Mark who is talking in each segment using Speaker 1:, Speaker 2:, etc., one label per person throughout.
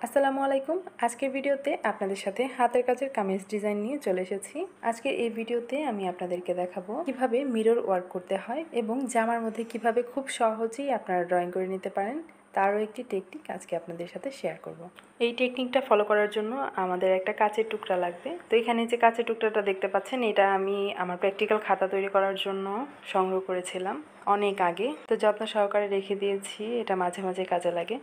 Speaker 1: আসসালামু আলাইকুম। আজকের ভিডিওতে আপনাদের সাথে হাতের কাজের কামিজ ডিজাইন নিয়ে চলে এসেছি। আজকের এই ভিডিওতে আমি আপনাদেরকে দেখাবো কিভাবে মিরর ওয়ার্ক করতে হয় এবং জামার মধ্যে কিভাবে খুব সহজেই আপনারা ড্রয়িং করে নিতে পারেন তারও একটি টেকনিক আজকে আপনাদের সাথে শেয়ার করব। এই টেকনিকটা ফলো করার জন্য আমাদের একটা কাঁচের টুকরা লাগবে। তো এখানে যে কাঁচের টুকরাটা দেখতে পাচ্ছেন, এটা আমি আমার প্র্যাকটিক্যাল খাতা তৈরি করার জন্য সংগ্রহ করেছিলাম অনেক আগে। তো যত্ন সহকারে রেখে দিয়েছি, এটা মাঝে মাঝে কাজে লাগে।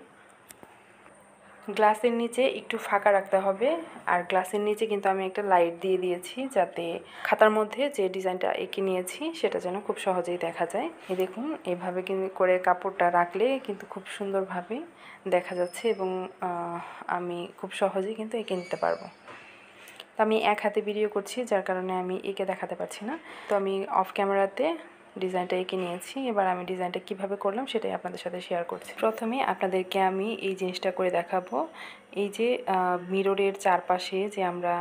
Speaker 1: গ্লাসের নিচে একটু ফাঁকা রাখতে হবে, আর গ্লাসের নিচে কিন্তু আমি একটা লাইট দিয়ে দিয়েছি যাতে খাতার মধ্যে যে ডিজাইনটা এঁকে নিয়েছি সেটা যেন খুব সহজেই দেখা যায়। এই দেখুন, এইভাবে করে কাপড়টা রাখলে কিন্তু খুব সুন্দরভাবে দেখা যাচ্ছে এবং আমি খুব সহজেই কিন্তু এঁকে নিতে পারবো। তো আমি এক হাতে ভিডিও করছি, যার কারণে আমি এঁকে দেখাতে পারছি না। তো আমি অফ ক্যামেরাতে ডিজাইনটা এঁকে নিয়েছি। এবার আমি ডিজাইনটা কিভাবে করলাম সেটাই আপনাদের সাথে শেয়ার করছি। প্রথমে আপনাদেরকে আমি এই জিনিসটা করে দেখাবো। এই যে মিররের চারপাশে যে আমরা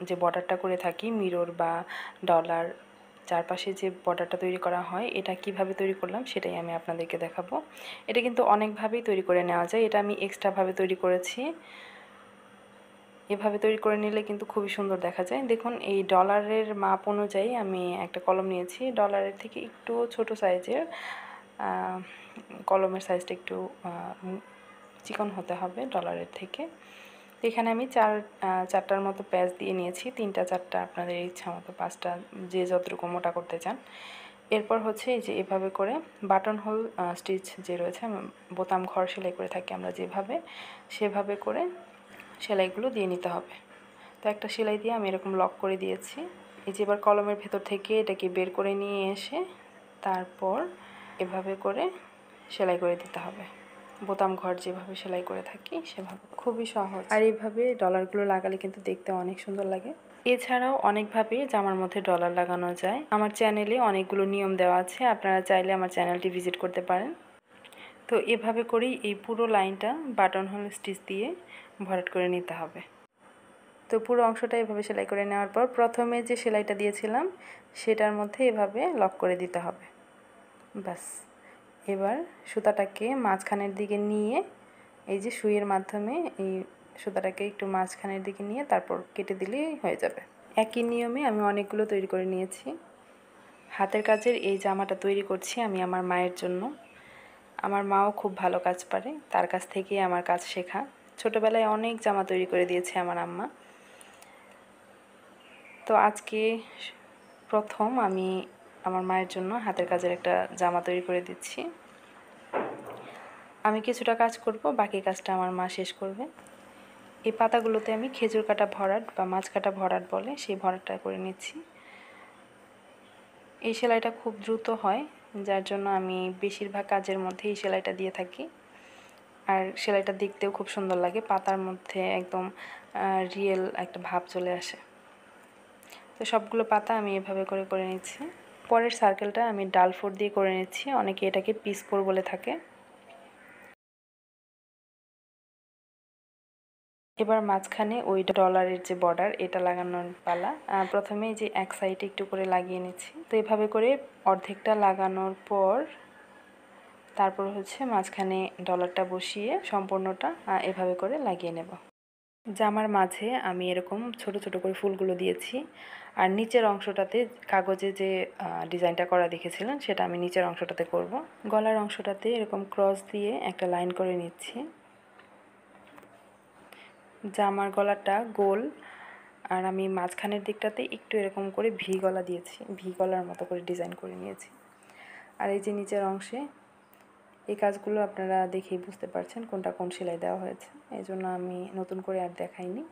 Speaker 1: যে বর্ডারটা করে থাকি, মিরর বা ডলার চারপাশে যে বর্ডারটা তৈরি করা হয়, এটা কিভাবে তৈরি করলাম সেটাই আমি আপনাদেরকে দেখাবো। এটা কিন্তু অনেকভাবেই তৈরি করে নেওয়া যায়, এটা আমি এক্সট্রাভাবে তৈরি করেছি। এভাবে তৈরি করে নিলে কিন্তু খুবই সুন্দর দেখা যায়। দেখুন, এই ডলারের মাপ অনুযায়ী আমি একটা কলম নিয়েছি। ডলারের থেকে একটু ছোট সাইজের কলমের সাইজটা একটু চিকন হতে হবে ডলারের থেকে। তো এখানে আমি চারটার মতো প্যাচ দিয়ে নিয়েছি, 3টা 4টা আপনাদের ইচ্ছা মতো, 5টা যে যতটুকু মোটা করতে চান। এরপর হচ্ছে এই যে এভাবে করে বাটন হোল স্টিচ যে রয়েছে, বোতাম ঘর সেলাই করে থাকি আমরা যেভাবে, সেভাবে করে সেলাইগুলো দিয়ে নিতে হবে। তো একটা সেলাই দিয়ে আমি এরকম লক করে দিয়েছি। এই যে এবার কলমের ভেতর থেকে এটাকে বের করে নিয়ে এসে তারপর এভাবে করে সেলাই করে দিতে হবে, বোতাম ঘর যেভাবে সেলাই করে থাকি সেভাবে। খুবই সহজ, আর এইভাবে ডলারগুলো লাগালে কিন্তু দেখতে অনেক সুন্দর লাগে। এছাড়াও অনেকভাবে জামার মধ্যে ডলার লাগানো যায়। আমার চ্যানেলে অনেকগুলো নিয়ম দেওয়া আছে, আপনারা চাইলে আমার চ্যানেলটি ভিজিট করতে পারেন। তো এভাবে করেই এই পুরো লাইনটা বাটন হোল স্টিচ দিয়ে ভরাট করে নিতে হবে। তো পুরো অংশটা এভাবে সেলাই করে নেওয়ার পর প্রথমে যে সেলাইটা দিয়েছিলাম সেটার মধ্যে এভাবে লক করে দিতে হবে। ব্যাস, এবার সুতাটাকে মাঝখানের দিকে নিয়ে এই যে সুইয়ের মাধ্যমে এই সুতাটাকে একটু মাঝখানের দিকে নিয়ে তারপর কেটে দিলেই হয়ে যাবে। একই নিয়মে আমি অনেকগুলো তৈরি করে নিয়েছি। হাতের কাজের এই জামাটা তৈরি করছি আমি আমার মায়ের জন্য। আমার মাও খুব ভালো কাজ পারে, তার কাছ থেকেই আমার কাজ শেখা। ছোটোবেলায় অনেক জামা তৈরি করে দিয়েছে আমার আম্মা। তো আজকে প্রথম আমি আমার মায়ের জন্য হাতের কাজের একটা জামা তৈরি করে দিচ্ছি। আমি কিছুটা কাজ করব, বাকি কাজটা আমার মা শেষ করবে। এই পাতাগুলোতে আমি খেজুর কাটা ভরাট বা মাছ কাটা ভরাট বলে, সেই ভরাটটা করে নিচ্ছি। এই সেলাইটা খুব দ্রুত হয়, যার জন্য আমি বেশিরভাগ কাজের মধ্যে এই সেলাইটা দিয়ে থাকি। আর সেলাইটা দেখতেও খুব সুন্দর লাগে, পাতার মধ্যে একদম রিয়েল একটা ভাব চলে আসে। তো সবগুলো পাতা আমি এভাবে করে করে নিচ্ছি। পরের সার্কেলটা আমি ডাল ফোর দিয়ে করে নিচ্ছি, অনেকে এটাকে পিস ফোর বলে থাকে। এবার মাঝখানে ওই ডলারের যে বর্ডার এটা লাগানোর পালা। প্রথমে যে এক সাইডে একটু করে লাগিয়ে নিচ্ছি। তো এভাবে করে অর্ধেকটা লাগানোর পর তারপর হচ্ছে মাঝখানে ডলারটা বসিয়ে সম্পূর্ণটা এভাবে করে লাগিয়ে নেব। জামার মাঝে আমি এরকম ছোট ছোট করে ফুলগুলো দিয়েছি, আর নিচের অংশটাতে কাগজে যে ডিজাইনটা করা দেখেছিলেন সেটা আমি নিচের অংশটাতে করব। গলার অংশটাতে এরকম ক্রস দিয়ে একটা লাইন করে নিচ্ছি। জামার গলাটা গোল, আর আমি মাঝখানের দিকটাতে একটু এরকম করে ভি গলা দিয়েছি, ভি গলার মতো করে ডিজাইন করে নিয়েছি। আর এই যে নিচের অংশে এই কাজগুলো আপনারা দেখেই বুঝতে পারছেন কোনটা কোন সেলাই দেওয়া হয়েছে, এই জন্য আমি নতুন করে আর দেখাইনি।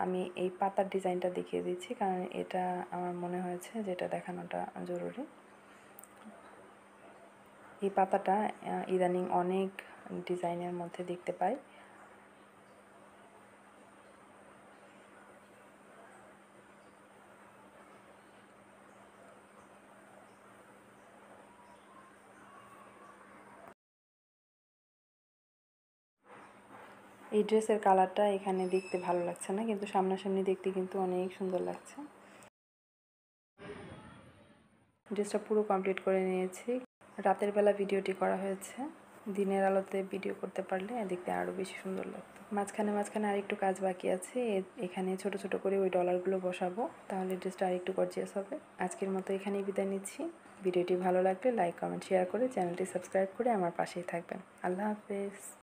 Speaker 1: আমি এই পাতার ডিজাইনটা দেখিয়ে দিচ্ছি, কারণ এটা আমার মনে হয়েছে যে এটা দেখানোটা জরুরি। এই পাতাটা ইদানিং অনেক ডিজাইনের মধ্যে দেখতে পাই। এই ড্রেসের কালারটা এখানে দেখতে ভালো লাগছে না, কিন্তু সামনাসামনি দেখতে কিন্তু অনেক সুন্দর লাগছে। ড্রেসটা পুরো কমপ্লিট করে নিয়েছি। রাতের বেলা ভিডিওটি করা হয়েছে, দিনের আলোতে ভিডিও করতে পারলে দেখতে আরও বেশি সুন্দর লাগতো। মাঝখানে মাঝখানে আরেকটু কাজ বাকি আছে, এখানে ছোট ছোট করে ওই ডলারগুলো বসাবো, তাহলে ড্রেসটা আরেকটু গর্জিয়াস হবে। আজকের মতো এখানেই বিদায় নিচ্ছি। ভিডিওটি ভালো লাগলে লাইক কমেন্ট শেয়ার করে চ্যানেলটি সাবস্ক্রাইব করে আমার পাশেই থাকবেন। আল্লাহ হাফেজ।